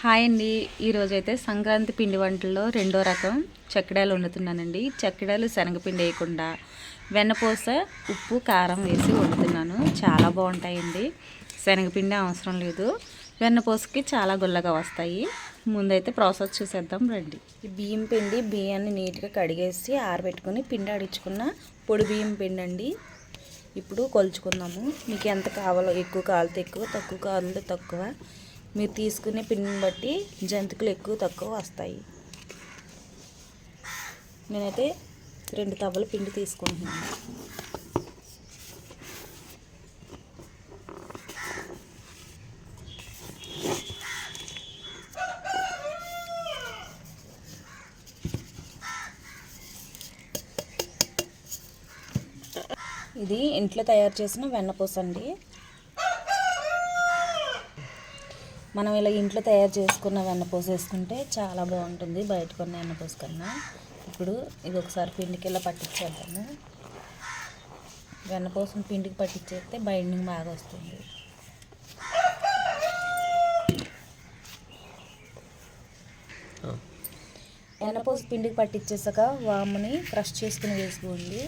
Hi అండి. ఈరోజైతే సంక్రాంతి పిండి వంటల్లో రెండో రకం చెక్కడాలు వండుతున్నానండి. చెక్కడాలు శనగపిండి వేయకుండా వెన్నపూస, ఉప్పు, కారం వేసి వండుతున్నాను. చాలా బాగుంటాయండి. శనగపిండి అవసరం లేదు. వెన్నపూసకి చాలా గుల్లగా వస్తాయి. ముందైతే ప్రాసెస్ చూసేద్దాం రండి. ఈ బియ్యాన్ని నీట్గా కడిగేసి ఆరబెట్టుకుని పిండి ఆడించుకున్న పొడి బియ్యం పిండి అండి. ఇప్పుడు కొలుచుకుందాము. మీకు ఎంత కావాలో, ఎక్కువ కావాలితే ఎక్కువ, తక్కువ కావాలంటే తక్కువ. మీరు తీసుకునే పిండిని బట్టి జంతికలు ఎక్కువ తక్కువ వస్తాయి. నేనైతే 2 తవ్వల పిండి తీసుకుంటున్నాను. ఇది ఇంట్లో తయారు చేసిన వెన్నపూస అండి. మనం ఇలా ఇంట్లో తయారు చేసుకున్న వెన్నపూస వేసుకుంటే చాలా బాగుంటుంది బయట కొన్న వెన్నపూస కన్నా. ఇప్పుడు ఇది ఒకసారి పిండికి ఇలా పట్టించేద్దాము. వెన్నపూసను పిండికి పట్టించేస్తే బైండింగ్ బాగా వస్తుంది. వెన్నపూస పిండికి పట్టించేసాక వాముని క్రష్ చేసుకుని వేసుకోండి.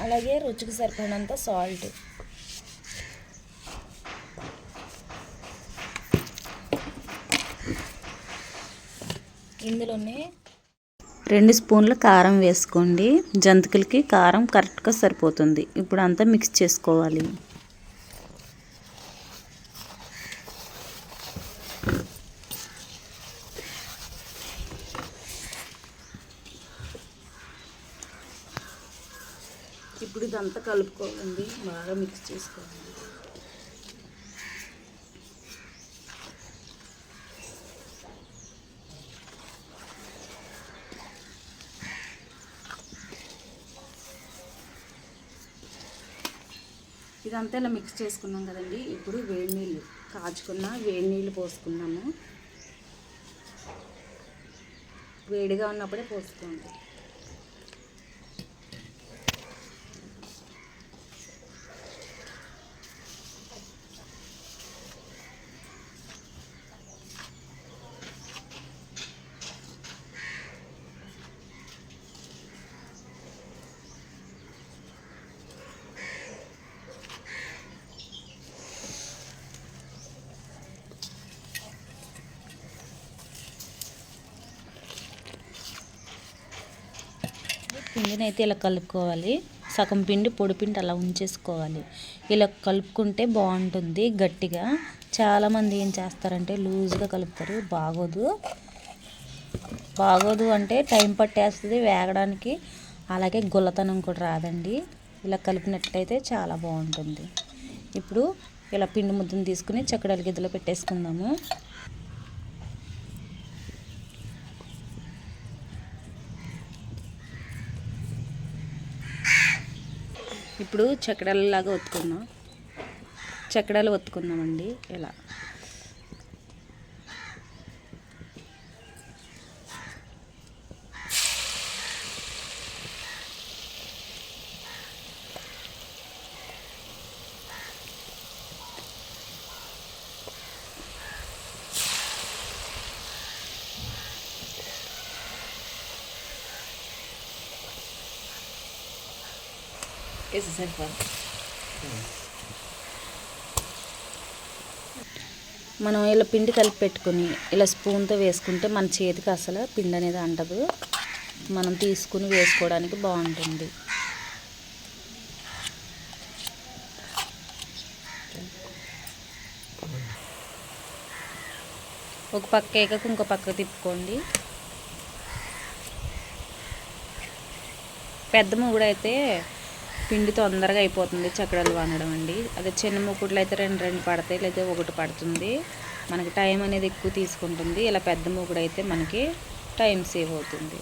అలాగే రుచికి సరిపడినంత సాల్ట్, ఇందులోనే 2 స్పూన్ల కారం వేసుకోండి. జంతికలకి కారం కరెక్ట్గా సరిపోతుంది. ఇప్పుడు అంతా మిక్స్ చేసుకోవాలి. ఇప్పుడు ఇదంతా కలుపుకోవాలండి, బాగా మిక్స్ చేసుకోవాలి. ఇదంతా ఇలా మిక్స్ చేసుకున్నాం కదండి. ఇప్పుడు వేడి నీళ్ళు కాచుకున్న వేడి నీళ్ళు పోసుకున్నాము. వేడిగా ఉన్నప్పుడే పోసుకోండి. పిండిని అయితే ఇలా కలుపుకోవాలి. సగం పిండి పొడి పిండి అలా ఉంచేసుకోవాలి. ఇలా కలుపుకుంటే బాగుంటుంది గట్టిగా. చాలామంది ఏం చేస్తారంటే లూజ్గా కలుపుతారు, బాగోదు అంటే టైం పట్టేస్తుంది వేగడానికి. అలాగే గుల్లతనం కూడా రాదండి. ఇలా కలిపినట్లయితే చాలా బాగుంటుంది. ఇప్పుడు ఇలా పిండి ముద్దను తీసుకుని చెక్కడాల గిద్దలో పెట్టేసుకుందాము. ఇప్పుడు చెక్కడాలలాగా చెక్కడాలు ఒత్తుకుందామండి. ఇలా మనం ఇలా పిండి కలిపి పెట్టుకుని ఇలా స్పూన్తో వేసుకుంటే మన చేతికి అసలు పిండి అనేది అంటదు. మనం తీసుకుని వేసుకోవడానికి బాగుంటుంది. ఒక పక్క వేయక ఇంకో పక్క తిప్పుకోండి. పెద్ద మూగుడు అయితే పిండి తొందరగా అయిపోతుంది చెక్కడాలు వండడం అండి. అదే చిన్న మూకుడులు అయితే 2 పడతాయి, లేదా 1 పడుతుంది. మనకి టైం అనేది ఎక్కువ తీసుకుంటుంది. ఇలా పెద్ద మూకుడు అయితే మనకి టైం సేవ్ అవుతుంది.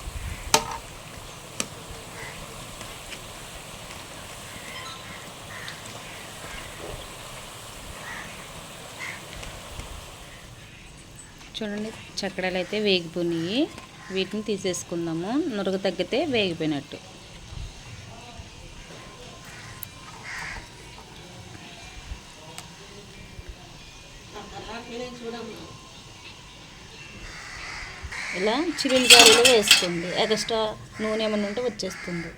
చూడండి చక్రాలు అయితే వేగిపోయినాయి. వీటిని తీసేసుకుందాము. నురుగు తగ్గితే వేగిపోయినట్టు. ఇలా చిల్లులు గారెలు వేసుకోండి, ఎక్స్ట్రా నూనె ఏమన్నా ఉంటే వచ్చేస్తుంది.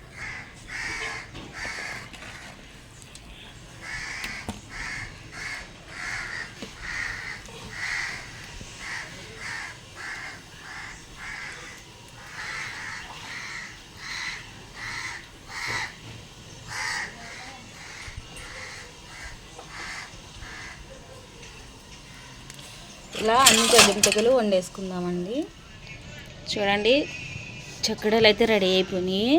ఇలా అన్ని జగలు వండేసుకుందామండి. చూడండి చక్కడలు అయితే రెడీ అయిపోయినాయి.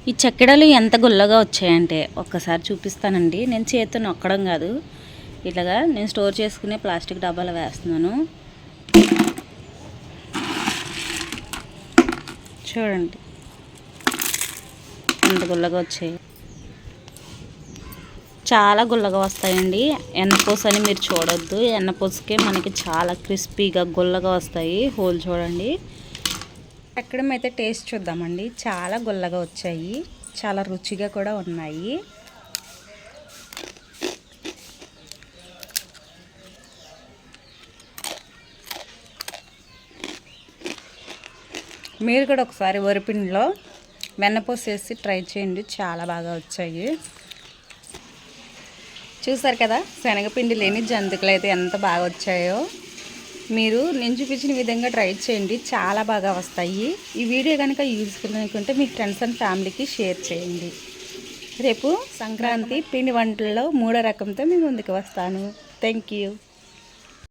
ఈ చక్కెడలు ఎంత గుల్లగా వచ్చాయంటే ఒక్కసారి చూపిస్తానండి. నేను చేతితో నొక్కడం కాదు, ఇట్లాగా నేను స్టోర్ చేసుకునే ప్లాస్టిక్ డబ్బాలు వేస్తున్నాను. చూడండి ఎంత గుల్లగా వచ్చాయి, చాలా గుల్లగా వస్తాయండి. ఎన్నపూస అని మీరు చూడొద్దు, ఎన్నపూసకే మనకి చాలా క్రిస్పీగా గుల్లగా వస్తాయి. హోల్ చూడండి. ఎక్కడమైతే టేస్ట్ చూద్దామండి. చాలా గుల్లగా వచ్చాయి, చాలా రుచిగా కూడా ఉన్నాయి. మీరు కూడా ఒకసారి వరిపిండిలో వెన్నపూస వేసి ట్రై చేయండి, చాలా బాగా వచ్చాయి. చూసారు కదా శనగపిండి లేని జంతికలు అయితే ఎంత బాగా వచ్చాయో. మీరు నేను చూపించిన విధంగా ట్రై చేయండి, చాలా బాగా వస్తాయి. ఈ వీడియో కనుక యూజ్ఫుల్ అనుకుంటే మీ ఫ్రెండ్స్ అండ్ ఫ్యామిలీకి షేర్ చేయండి. రేపు సంక్రాంతి పిండి వంటల్లో 3వ రకంతో మీ ముందుకు వస్తాను. Thank you.